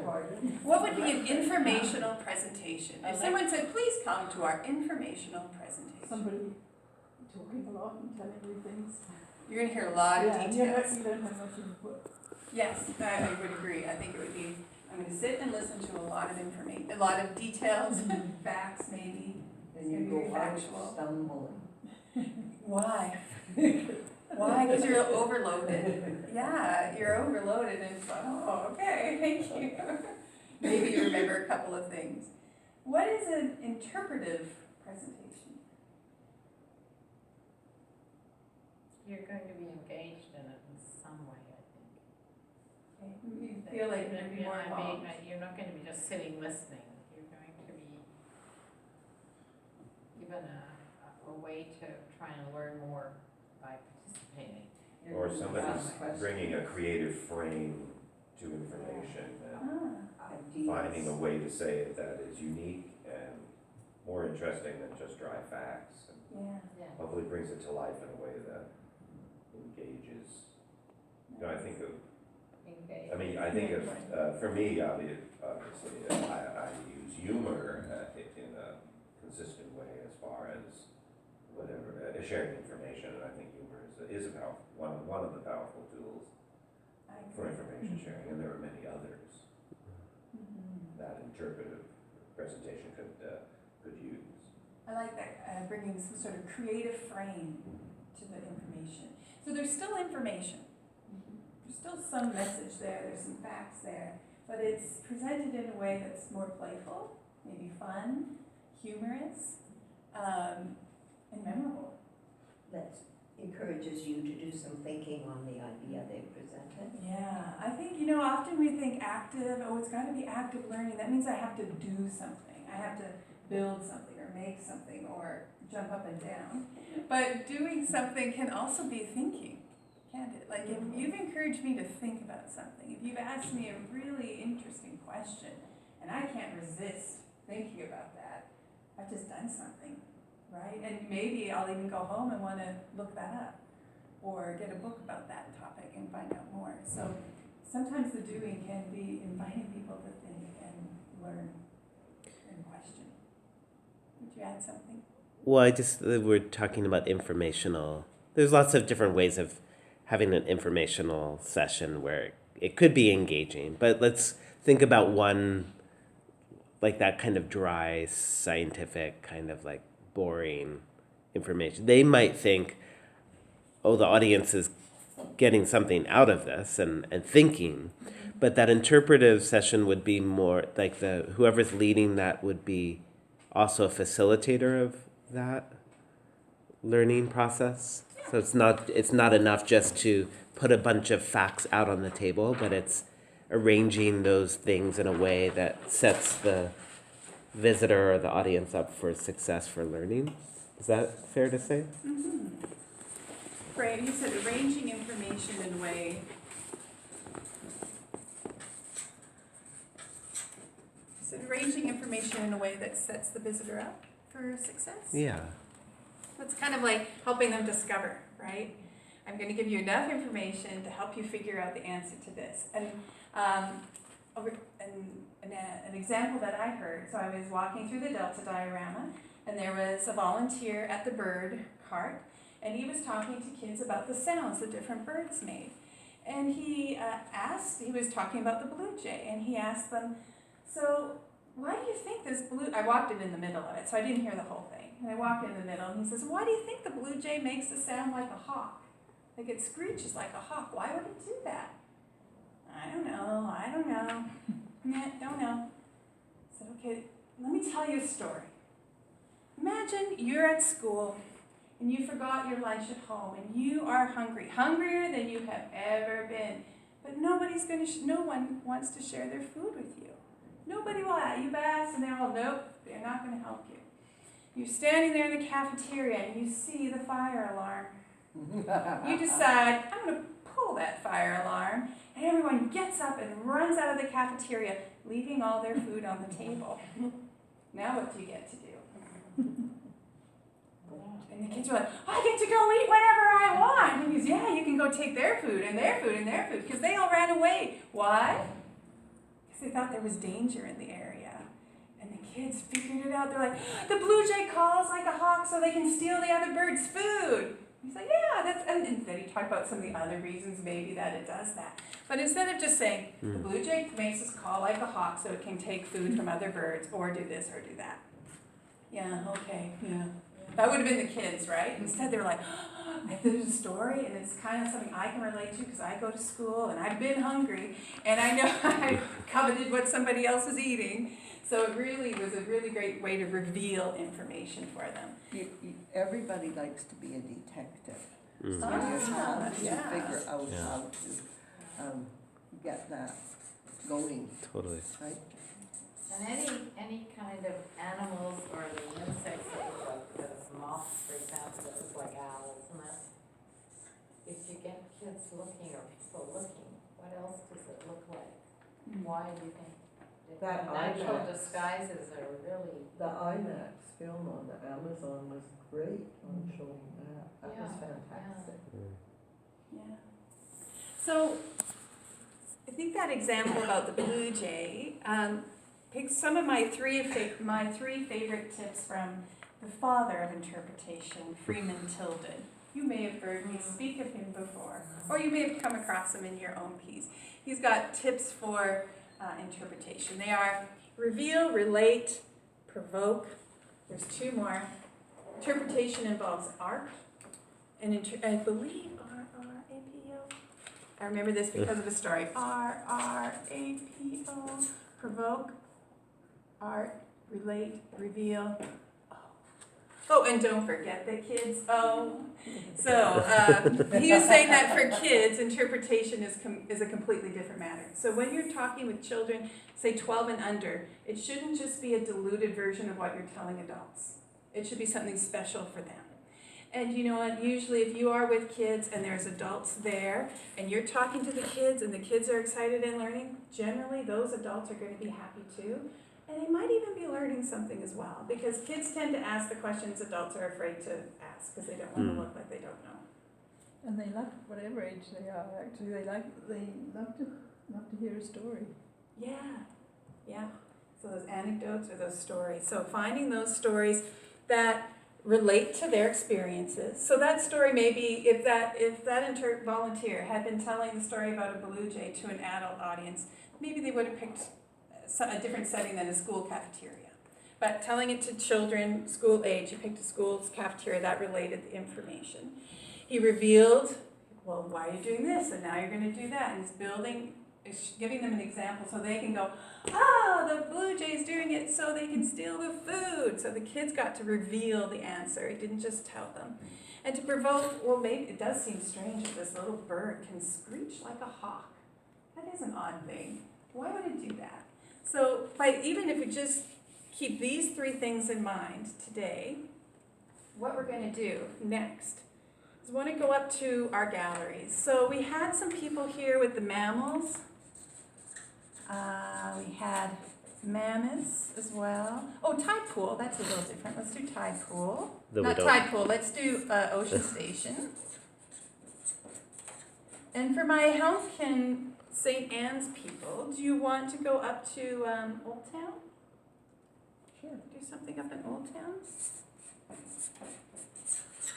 What would be an informational presentation? If someone said, please come to our informational presentation. Somebody talking a lot and telling you things. You're going to hear a lot of details. You don't have much input. Yes, I would agree. I think it would be, I'm going to sit and listen to a lot of information, a lot of details, facts maybe. And you go out stumbling. Why? Why? Because you're overloaded. Yeah, you're overloaded and it's like, oh, okay, thank you. Maybe you remember a couple of things. What is an interpretive presentation? You're going to be engaged in it in some way, I think. Okay. You feel like you're going to be more involved. You're not going to be just sitting listening. You're going to be given a way to try and learn more by participating. Or somebody's bringing a creative frame to information and finding a way to say it that is unique and more interesting than just dry facts. And hopefully brings it to life in a way that engages. You know, I think of, for me, obviously, I use humor in a consistent way as far as whatever, sharing information, and I think humor is a powerful, one of the powerful tools for information sharing, and there are many others that interpretive presentation could use. I like that, bringing some sort of creative frame to the information. So there's still information. There's still some message there, there's some facts there, but it's presented in a way that's more playful, maybe fun, humorous, and memorable. That encourages you to do some thinking on the idea they presented. Yeah, I think, often we think active, it's got to be active learning. That means I have to do something. I have to build something or make something or jump up and down. But doing something can also be thinking, can't it? Like if you've encouraged me to think about something, if you've asked me a really interesting question and I can't resist thinking about that, I've just done something, right? And maybe I'll even go home and want to look that up or get a book about that topic and find out more. So sometimes the doing can be inviting people to think and learn and question. Would you add something? Well, we're talking about informational. There's lots of different ways of having an informational session where it could be engaging, but let's think about one like that kind of dry, scientific, kind of like boring information. They might think, oh, the audience is getting something out of this and thinking, but that interpretive session would be more like whoever's leading that would be also a facilitator of that learning process. So it's not enough just to put a bunch of facts out on the table, but it's arranging those things in a way that sets the visitor or the audience up for success for learning. Is that fair to say? Mm-hmm. Right, you said arranging information in a way. You said arranging information in a way that sets the visitor up for success? Yeah. It's kind of like helping them discover, right? I'm going to give you enough information to help you figure out the answer to this. And an example that I heard, so I was walking through the Delta diorama, and there was a volunteer at the bird cart, and he was talking to kids about the sounds the different birds made. And he was talking about the blue jay, and he asked them, so why do you think this I walked in the middle of it, so I didn't hear the whole thing. And I walked in the middle, and he says, why do you think the blue jay makes a sound like a hawk? Like it screeches like a hawk. Why would it do that? I don't know. Don't know. I said, okay, let me tell you a story. Imagine you're at school, and you forgot your lunch at home, and you are hungry, hungrier than you have ever been. But no one wants to share their food with you. Nobody will. You've asked, and they're all, nope, they're not going to help you. You're standing there in the cafeteria, and you see the fire alarm. You decide, I'm going to pull that fire alarm, and everyone gets up and runs out of the cafeteria, leaving all their food on the table. Now what do you get to do? And the kids are like, I get to go eat whatever I want. And he goes, yeah, you can go take their food and their food and their food, because they all ran away. Why? Because they thought there was danger in the area. And the kids figured it out. They're like, the blue jay calls like a hawk so they can steal the other bird's food. He's like, yeah, that's, and then he talked about some of the other reasons maybe that it does that. But instead of just saying, the blue jay makes us call like a hawk so it can take food from other birds, or do this or do that. Yeah, okay, yeah. That would have been the kids, right? Instead they were like, there's a story and it's kind of something I can relate to because I go to school and I've been hungry and I know I coveted what somebody else was eating. So it really was a really great way to reveal information for them. Everybody likes to be a detective. Mm. So you're trying to yeah. figure out Yeah. how to get that going, Totally. right? And any kind of animals or the insects that look like those moths, for example, that look like owls, and that, if you get kids looking or people looking, what else does it look like? Why do you think? That Natural IMAX. disguises are really, The IMAX film on the Amazon was great on showing that. That was Yeah, fantastic. Yeah. So I think that example about the blue jay picks some of my three favorite tips from the father of interpretation, Freeman Tilden. You may have heard me speak of him before, or you may have come across him in your own piece. He's got tips for interpretation. They are reveal, relate, provoke. There's two more. Interpretation involves art, and I believe R-R-A-P-O. I remember this because of a story. R-R-A-P-O. Provoke, art, relate, reveal. Oh, and don't forget the kids. Oh, so he was saying that for kids, interpretation is a completely different matter. So when you're talking with children, say 12 and under, it shouldn't just be a diluted version of what you're telling adults. It should be something special for them. And you know what, usually if you are with kids and there's adults there, and you're talking to the kids and the kids are excited and learning, generally those adults are going to be happy too. And they might even be learning something as well, because kids tend to ask the questions adults are afraid to ask because they don't want to look like they don't know. And they love, whatever age they are, actually, they love to hear a story. Yeah. So those anecdotes or those stories. So finding those stories that relate to their experiences. So that story maybe, if that volunteer had been telling the story about a blue jay to an adult audience, maybe they would have picked a different setting than a school cafeteria. But telling it to children, school age, he picked a school's cafeteria, that related the information. He revealed, well, why are you doing this? And now you're going to do that. And he's giving them an example so they can go, the blue jay's doing it so they can steal the food. So the kids got to reveal the answer. He didn't just tell them. And to provoke, well, maybe it does seem strange that this little bird can screech like a hawk. That is an odd thing. Why would it do that? So even if we just keep these three things in mind today, what we're going to do next is we want to go up to our galleries. So we had some people here with the mammals. We had mammoths as well. Oh, tide pool, that's a little different. Let's do tide pool. Not tide pool, let's do ocean station. And for my Helmkin St. Anne's people, do you want to go up to Old Town? Sure. Do something up in Old Town?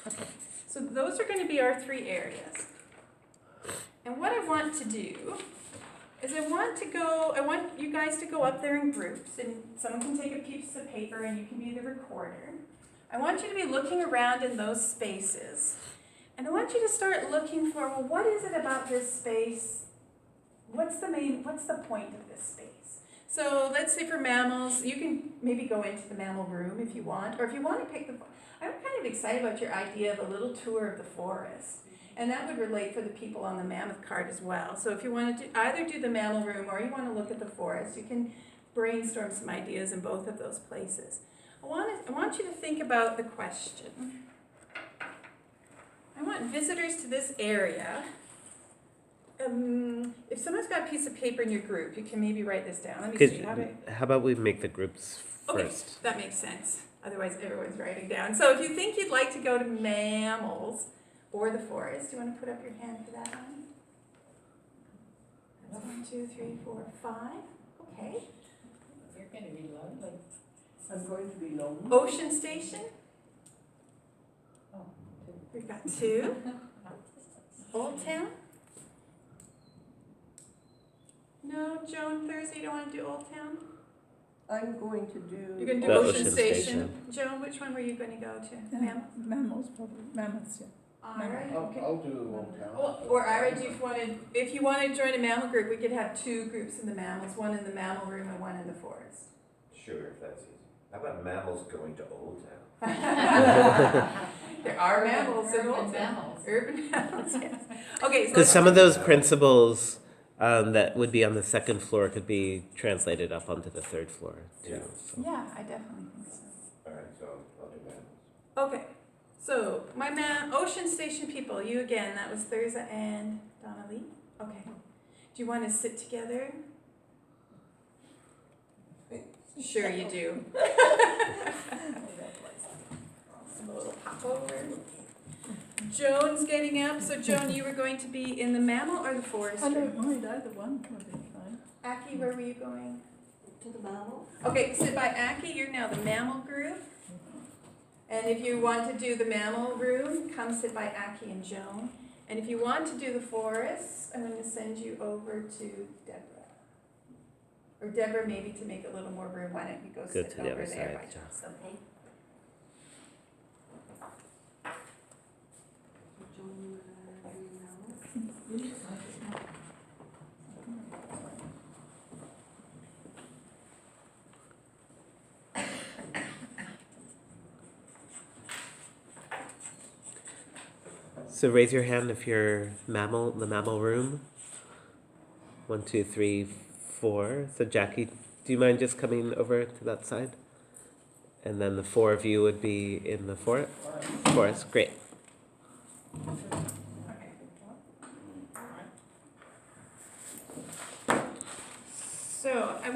Okay. So those are going to be our three areas. And what I want to do is I want you guys to go up there in groups, and someone can take a piece of paper and you can be the recorder. I want you to be looking around in those spaces. And I want you to start looking for, well, what is it about this space? What's the point of this space? So let's say for mammals, you can maybe go into the mammal room if you want, or if you want to pick I'm kind of excited about your idea of a little tour of the forest. And that would relate for the people on the mammoth card as well. So if you want to either do the mammal room or you want to look at the forest, you can brainstorm some ideas in both of those places. I want you to think about the question. I want visitors to this area. If someone's got a piece of paper in your group, you can maybe write this down. Let me see. How about we make the groups first? Okay, that makes sense. Otherwise, everyone's writing down. So if you think you'd like to go to mammals or the forest, do you want to put up your hand for that one? That's 1, 2, 3, 4, 5. Okay. You're gonna be lonely. I'm going to be lonely. Ocean Station, Oh, two. we've got 2. Old Town? No, Joan, Thursday, you don't wanna do Old Town? I'm going to do. You're gonna do The Ocean Ocean Station. Station. Joan, which one were you gonna go to? Yeah, Mammoth? Mammals, probably, mammoths, yeah. Ira? Okay. I'll do Old Town. Or Ira, if you wanted to join a mammal group, we could have 2 groups in the mammals, one in the mammal room and one in the forest. Sure, if that's easy. How about mammals going to Old Town? There are mammals in Urban Old Town. mammals. Urban mammals, yes. Okay, so. Because some of those principles that would be on the second floor could be translated up onto the third floor too. Yeah. So. Yeah, I definitely think so. All right, so I'll do mammals. Okay, so my Ocean Station people, you again, that was Thurza and Donnelly. Okay. Do you want to sit together? Sure you do. A little pop over. Joan's getting up, so Joan, you were going to be in the mammal or the forest I group? don't mind either one, would be fine. Aki, where were you going? To the mammal? Okay, sit by Aki, you're now the mammal group. And if you want to do the mammal room, come sit by Aki and Joan. And if you want to do the forest, I'm going to send you over to Deborah. Or Deborah, maybe to make a little more room, why don't you go Go sit to the over other there by side. John's, okay? So raise your hand if you're the mammal room. 1, 2, 3, 4. So Jackie, do you mind just coming over to that side? And then the 4 of you would be in the forest. Great. So I